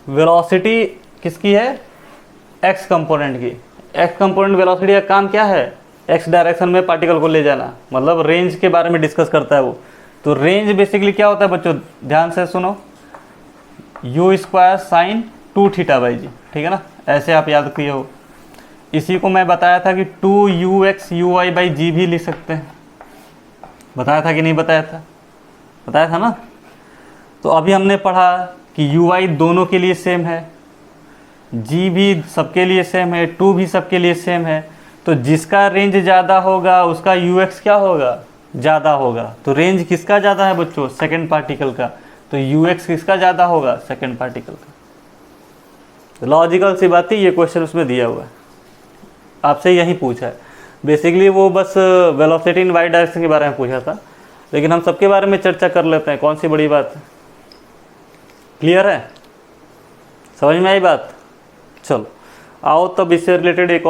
वेलोसिटी किसकी है, एक्स कंपोनेंट की। एक्स कंपोनेंट वेलोसिटी का काम क्या है, एक्स डायरेक्शन में पार्टिकल को ले जाना, मतलब रेंज के बारे में डिस्कस करता है वो। तो रेंज बेसिकली क्या होता है बच्चों, ध्यान से सुनो, u² sin 2θ/g, ठीक है ना, ऐसे आप याद किए हो। इसी को मैं बताया था कि 2ux uy/g भी लिख सकते हैं, बताया था कि नहीं बताया था, बताया था ना। तो अभी हमने पढ़ा कि ui दोनों के लिए सेम है, g भी सबके लिए सेम है, 2 भी सबके लिए सेम है। तो जिसका रेंज ज़्यादा होगा उसका ux क्या होगा, ज़्यादा होगा। तो रेंज किसका ज़्यादा है बच्चों, सेकंड पार्टिकल का। तो ux किसका ज़्यादा होगा, सेकंड पार्टिकल का। लॉजिकल सी बात है, ये क्वेश्चन उसमें दिया हुआ है, आपसे यही पूछा है। बेसिकली वो बस वेलोसिटी इन वाई डायरेक्शन के बारे में पूछा था, लेकिन हम सबके बारे में चर्चा कर लेते हैं, कौन सी बड़ी बात है। क्लियर है, समझ में आई बात। चलो आओ तब इससे रिलेटेड एक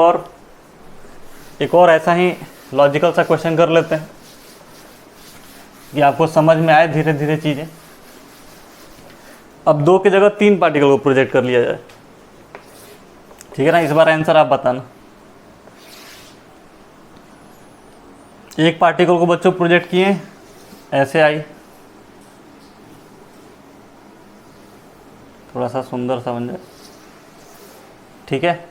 और ऐसा ही लॉजिकल सा क्वेश्चन कर लेते हैं कि आपको समझ में आए धीरे धीरे चीज़ें। अब 2 की जगह 3 पार्टिकल को प्रोजेक्ट कर लिया जाए, ठीक है ना। इस बार आंसर आप बताना। एक पार्टिकल को बच्चों प्रोजेक्ट किए, ऐसे आई, थोड़ा सा सुंदर सा बन जाए, ठीक है।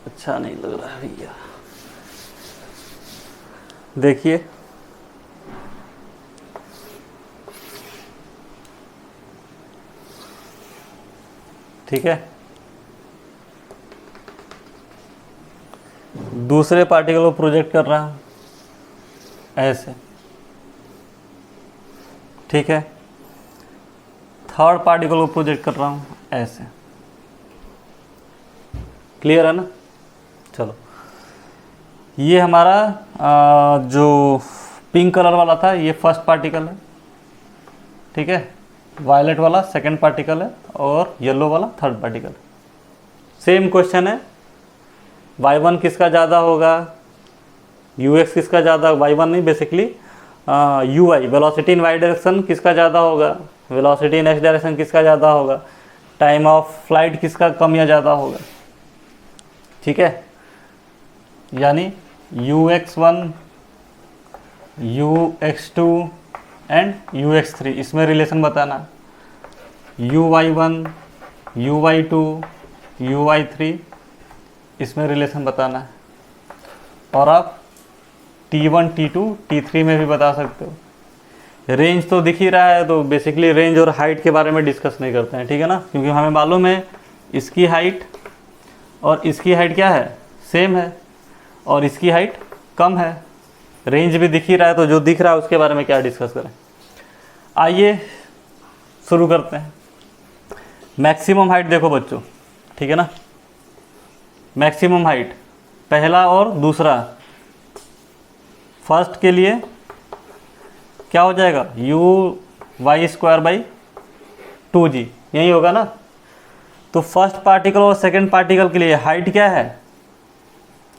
अच्छा नहीं लग रहा है भैया, देखिए ठीक है। दूसरे पार्टिकल को प्रोजेक्ट कर रहा हूँ ऐसे, ठीक है। थर्ड पार्टिकल को प्रोजेक्ट कर रहा हूँ ऐसे, क्लियर है ना। चलो ये हमारा जो पिंक कलर वाला था ये फर्स्ट पार्टिकल है, ठीक है। वायलेट वाला सेकंड पार्टिकल है और येलो वाला थर्ड पार्टिकल। सेम क्वेश्चन है, y1 किसका ज़्यादा होगा, ux किसका ज़्यादा, y1 नहीं basically ui velocity in y direction किसका ज़्यादा होगा, वेलोसिटी इन x डायरेक्शन किसका ज़्यादा होगा, टाइम ऑफ फ्लाइट किसका कम या ज़्यादा होगा, ठीक है। यानी ux1 ux2 एंड ux3 इसमें रिलेशन बताना, uy1 uy2 uy3 इसमें रिलेशन बताना है। और आप t1 t2 t3 में भी बता सकते हो। रेंज तो दिख ही रहा है, तो बेसिकली रेंज और हाइट के बारे में डिस्कस नहीं करते हैं, ठीक है ना, क्योंकि हमें मालूम है इसकी हाइट और इसकी हाइट क्या है, सेम है, और इसकी हाइट कम है। रेंज भी दिख ही रहा है, तो जो दिख रहा है उसके बारे में क्या डिस्कस करें। आइए शुरू करते हैं। मैक्सिमम हाइट देखो बच्चों, ठीक है ना। मैक्सिमम हाइट पहला और दूसरा, फर्स्ट के लिए क्या हो जाएगा, uy²/2g यही होगा ना। तो फर्स्ट पार्टिकल और सेकंड पार्टिकल के लिए हाइट क्या है,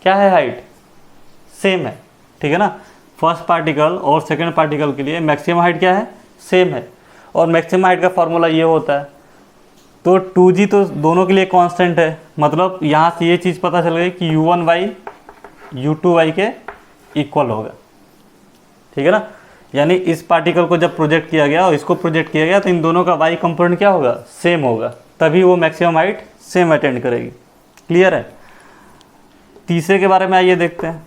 क्या है हाइट, सेम है, ठीक है ना। फर्स्ट पार्टिकल और सेकंड पार्टिकल के लिए मैक्सिमम हाइट क्या है, सेम है। और मैक्सिमम हाइट का फॉर्मूला ये होता है, तो 2g तो दोनों के लिए कांस्टेंट है, मतलब यहाँ से ये चीज़ पता चल गई कि u1y u2y के इक्वल होगा, ठीक है ना। यानी इस पार्टिकल को जब प्रोजेक्ट किया गया और इसको प्रोजेक्ट किया गया तो इन दोनों का y कंपोनेंट क्या होगा, सेम होगा, तभी वो मैक्सिमम हाइट सेम अटेंड करेगी। क्लियर है। तीसरे के बारे में आइए देखते हैं।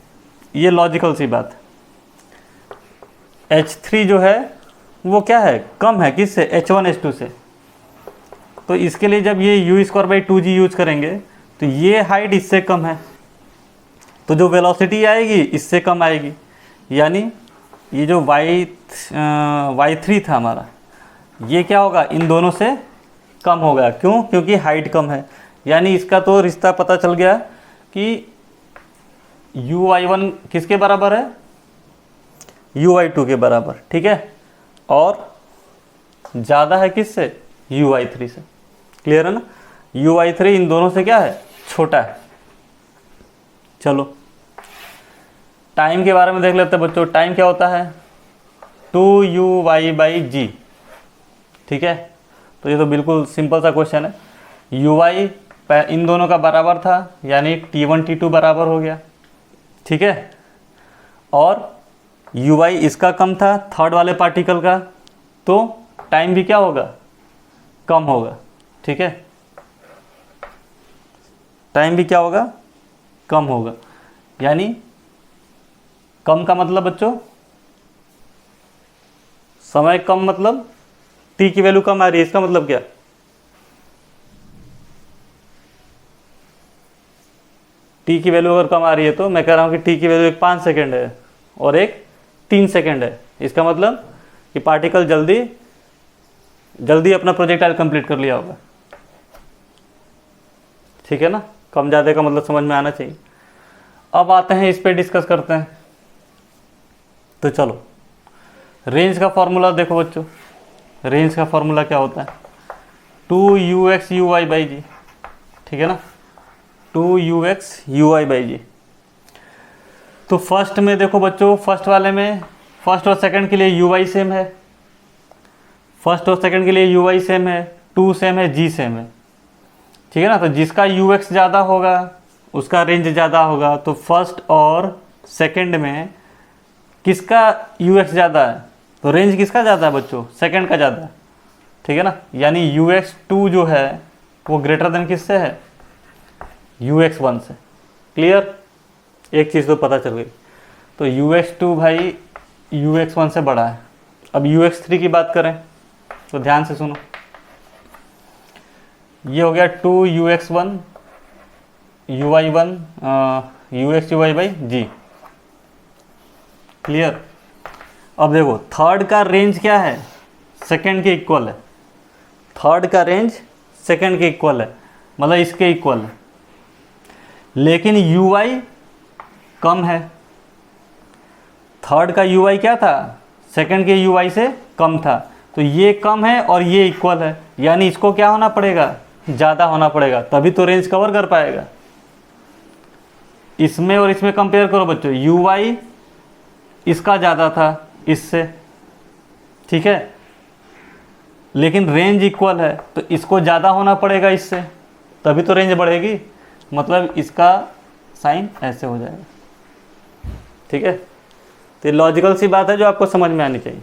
ये लॉजिकल सी बात है। H3 जो है वो क्या है, कम है किससे, H1H2 से। तो इसके लिए जब ये u²/2g यूज करेंगे तो ये हाइट इससे कम है, तो जो वेलोसिटी आएगी इससे कम आएगी। यानी ये जो y3 था हमारा, ये क्या होगा, इन दोनों से कम होगा। क्यों? क्योंकि हाइट कम है। यानी इसका तो रिश्ता पता चल गया कि uy1 किसके बराबर है, uy2 के बराबर, ठीक है, और ज़्यादा है किससे, uy3 से। क्लियर है ना? uy3 इन दोनों से क्या है, छोटा है। चलो टाइम के बारे में देख लेते हैं बच्चों। टाइम क्या होता है, 2uy/g, ठीक है। तो ये तो बिल्कुल सिंपल सा क्वेश्चन है। uy इन दोनों का बराबर था, यानी t1 t2 बराबर हो गया, ठीक है। और uy इसका कम था, थर्ड वाले पार्टिकल का, तो टाइम भी क्या होगा, कम होगा, ठीक है। टाइम भी क्या होगा, कम होगा। यानी कम का मतलब बच्चों, समय कम मतलब t की वैल्यू कम आ रही है, इसका मतलब क्या, t की वैल्यू अगर कम आ रही है तो मैं कह रहा हूं कि t की वैल्यू एक 5 सेकेंड है और एक 3 सेकेंड है। इसका मतलब कि पार्टिकल जल्दी अपना प्रोजेक्टाइल कंप्लीट कर लिया होगा, ठीक है ना। कम ज़्यादा का मतलब समझ में आना चाहिए। अब आते हैं इस पे डिस्कस करते हैं। तो चलो रेंज का फॉर्मूला देखो बच्चों। रेंज का फॉर्मूला क्या होता है, 2ux uy/g, ठीक है ना, 2ux uy/g। तो फर्स्ट में देखो बच्चों, फर्स्ट वाले में फर्स्ट और सेकंड के लिए uy सेम है, फर्स्ट और सेकंड के लिए uy सेम है, 2 सेम है, g सेम है, ठीक है ना। तो जिसका ux ज़्यादा होगा उसका रेंज ज़्यादा होगा। तो फर्स्ट और सेकंड में किसका ux ज़्यादा है, तो रेंज किसका ज़्यादा है बच्चों, सेकंड का ज़्यादा है, ठीक है ना। यानी ux2 जो है वो ग्रेटर देन किससे है, ux1 से। क्लियर, एक चीज़ तो पता चल गई। तो ux2 भाई ux1 से बड़ा है। अब ux3 की बात करें तो ध्यान से सुनो, ये हो गया 2ux1 uy1 ux uy/g। Clear. अब देखो थर्ड का रेंज क्या है, सेकंड के इक्वल है। थर्ड का रेंज सेकंड के इक्वल है, मतलब इसके इक्वल है, लेकिन uy कम है। थर्ड का uy क्या था, सेकंड के uy से कम था। तो ये कम है और ये इक्वल है, यानी इसको क्या होना पड़ेगा, ज़्यादा होना पड़ेगा, तभी तो रेंज कवर कर पाएगा। इसमें और इसमें कंपेयर करो बच्चों, uy इसका ज़्यादा था इससे, ठीक है, लेकिन रेंज इक्वल है, तो इसको ज़्यादा होना पड़ेगा इससे, तभी तो रेंज बढ़ेगी। मतलब इसका साइन ऐसे हो जाएगा, ठीक है। तो लॉजिकल सी बात है जो आपको समझ में आनी चाहिए,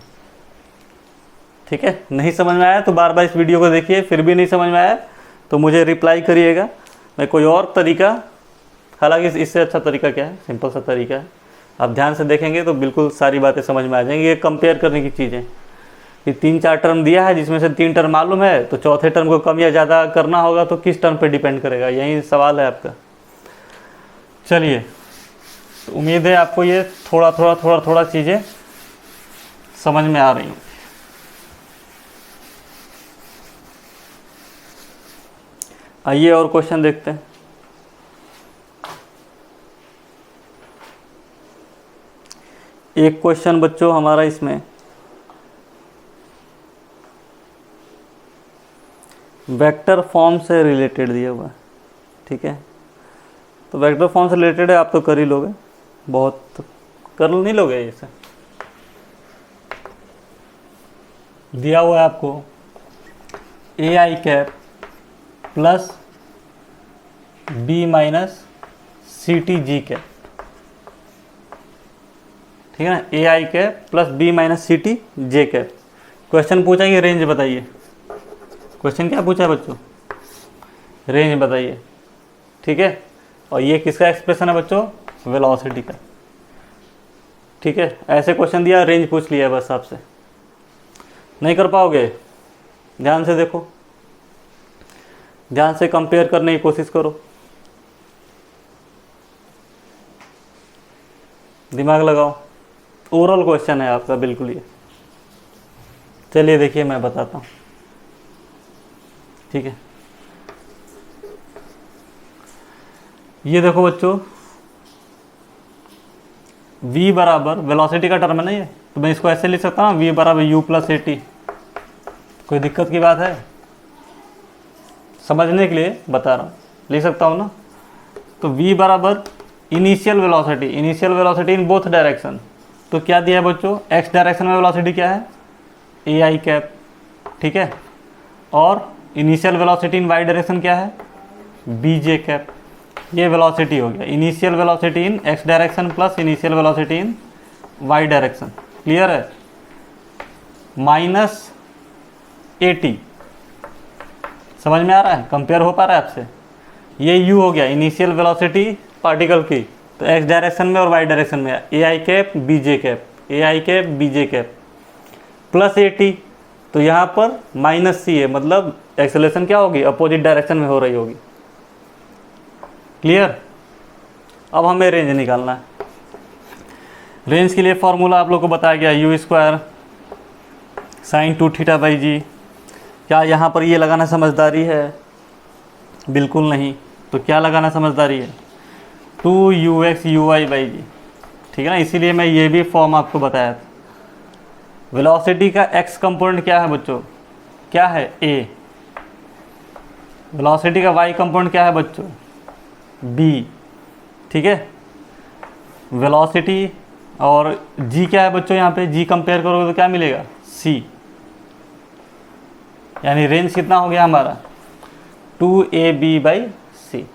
ठीक है। नहीं समझ में आया तो बार बार इस वीडियो को देखिए, फिर भी नहीं समझ में आया तो मुझे रिप्लाई करिएगा। मैं कोई और तरीका, हालांकि इससे अच्छा तरीका क्या है, सिंपल सा तरीका है, आप ध्यान से देखेंगे तो बिल्कुल सारी बातें समझ में आ जाएंगी। ये कंपेयर करने की चीज़ें कि 3-4 टर्म दिया है जिसमें से 3 टर्म मालूम है, तो चौथे टर्म को कम या ज़्यादा करना होगा तो किस टर्म पे डिपेंड करेगा, यही सवाल है आपका। चलिए, तो उम्मीद है आपको ये थोड़ा चीज़ें समझ में आ रही हूँ। आइए और क्वेश्चन देखते हैं। एक क्वेश्चन बच्चों हमारा इसमें वेक्टर फॉर्म से रिलेटेड दिया हुआ है, ठीक है। तो वेक्टर फॉर्म से रिलेटेड है, आप तो कर ही लोगे, बहुत कर नहीं लोगे। इसे दिया हुआ है आपको AI cap plus B minus CTG cap, ठीक है ना। AI cap plus B minus CTJ cap. Question पूछा कि रेंज बताइए। क्वेश्चन क्या पूछा है बच्चों, रेंज बताइए, ठीक है। और ये किसका एक्सप्रेशन है बच्चों, वेलोसिटी का। ठीक है, ऐसे क्वेश्चन दिया, रेंज पूछ लिया है बस आपसे, नहीं कर पाओगे, ध्यान से देखो, ध्यान से कंपेयर करने की कोशिश करो, दिमाग लगाओ। ओरल क्वेश्चन है आपका बिल्कुल ये। चलिए देखिए मैं बताता हूँ। ठीक है, ये देखो बच्चों, v बराबर वेलोसिटी का टर्म है ना ये, तो मैं इसको ऐसे लिख सकता हूँ, v बराबर u प्लस at। कोई दिक्कत की बात है? समझने के लिए बता रहा हूँ, लिख सकता हूँ ना। तो v बराबर initial velocity in both direction. तो क्या दिया है बच्चों, x डायरेक्शन में वेलोसिटी क्या है, ai कैप। ठीक है, और इनिशियल वेलोसिटी इन y डायरेक्शन क्या है, bj कैप। ये वेलोसिटी हो गया, इनिशियल वेलोसिटी इन x direction plus initial velocity इन y डायरेक्शन। क्लियर है? माइनस at, समझ में आ रहा है, कंपेयर हो पा रहा है आपसे। ये u हो गया इनिशियल वेलोसिटी पार्टिकल की, तो x डायरेक्शन में और y डायरेक्शन में ai cap bj cap, ai cap bj cap plus at। तो यहाँ पर माइनस c है, मतलब एक्सेलरेशन क्या होगी, अपोजिट डायरेक्शन में हो रही होगी। क्लियर? अब हमें रेंज निकालना है। रेंज के लिए फॉर्मूला आप लोग को बताया गया, u square sine 2 theta by g. क्या यहाँ पर ये लगाना समझदारी है? बिल्कुल नहीं। तो क्या लगाना समझदारी है, 2ux uy बाई जी। ठीक है ना, इसीलिए मैं ये भी फॉर्म आपको बताया था। वेलोसिटी का x कंपोनेंट क्या है बच्चों, क्या है a। वेलोसिटी का y कंपोनेंट क्या है बच्चों, b। ठीक है, वेलोसिटी और g क्या है बच्चों, यहाँ पे g कंपेयर करोगे तो क्या मिलेगा, c। यानी रेंज कितना हो गया हमारा, 2ab बाई सी।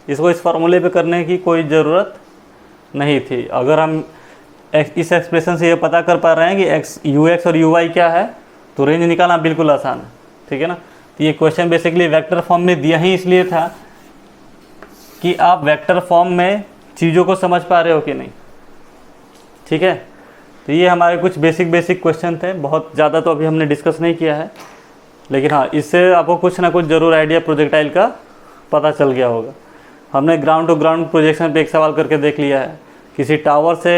इसको इस फार्मूले पे करने की कोई ज़रूरत नहीं थी। अगर हम इस एक्सप्रेशन से ये पता कर पा रहे हैं कि ux और uy क्या है, तो रेंज निकालना बिल्कुल आसान है। ठीक है ना, तो ये क्वेश्चन बेसिकली वेक्टर फॉर्म में दिया ही इसलिए था कि आप वेक्टर फॉर्म में चीज़ों को समझ पा रहे हो कि नहीं। ठीक है, तो ये हमारे कुछ बेसिक क्वेश्चन थे, बहुत ज़्यादा तो अभी हमने डिस्कस नहीं किया है, लेकिन हाँ, इससे आपको कुछ ना कुछ ज़रूर आइडिया प्रोजेक्टाइल का पता चल गया होगा। हमने ग्राउंड टू ग्राउंड प्रोजेक्शन पे एक सवाल करके देख लिया है, किसी टावर से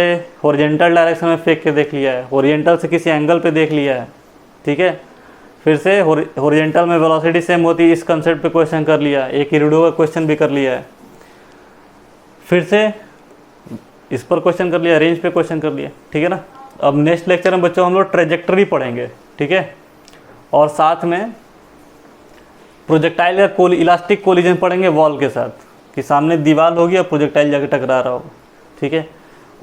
हॉरिजेंटल डायरेक्शन में फेंक के देख लिया है, हॉरिजेंटल से किसी एंगल पे देख लिया है। ठीक है, फिर से हॉरिजेंटल में वेलोसिटी सेम होती है, इस कंसेप्ट पे क्वेश्चन कर लिया, एक इरिडो का क्वेश्चन भी कर लिया है, फिर से इस पर क्वेश्चन कर लिया, रेंज पे क्वेश्चन कर लिया। ठीक है ना, अब नेक्स्ट लेक्चर में बच्चों हम लोग ट्रेजेक्टरी पढ़ेंगे। ठीक है, और साथ में प्रोजेक्टाइल का इलास्टिक कोलिजन पढ़ेंगे वॉल के साथ, कि सामने दीवार होगी और प्रोजेक्टाइल जाके टकरा रहा होगा। ठीक है,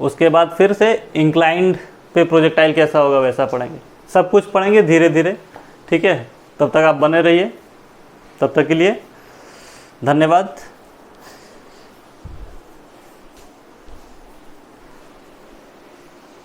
उसके बाद फिर से इंक्लाइंड पे प्रोजेक्टाइल कैसा होगा वैसा पढ़ेंगे, सब कुछ पढ़ेंगे धीरे धीरे। ठीक है, तब तक आप बने रहिए, तब तक के लिए धन्यवाद।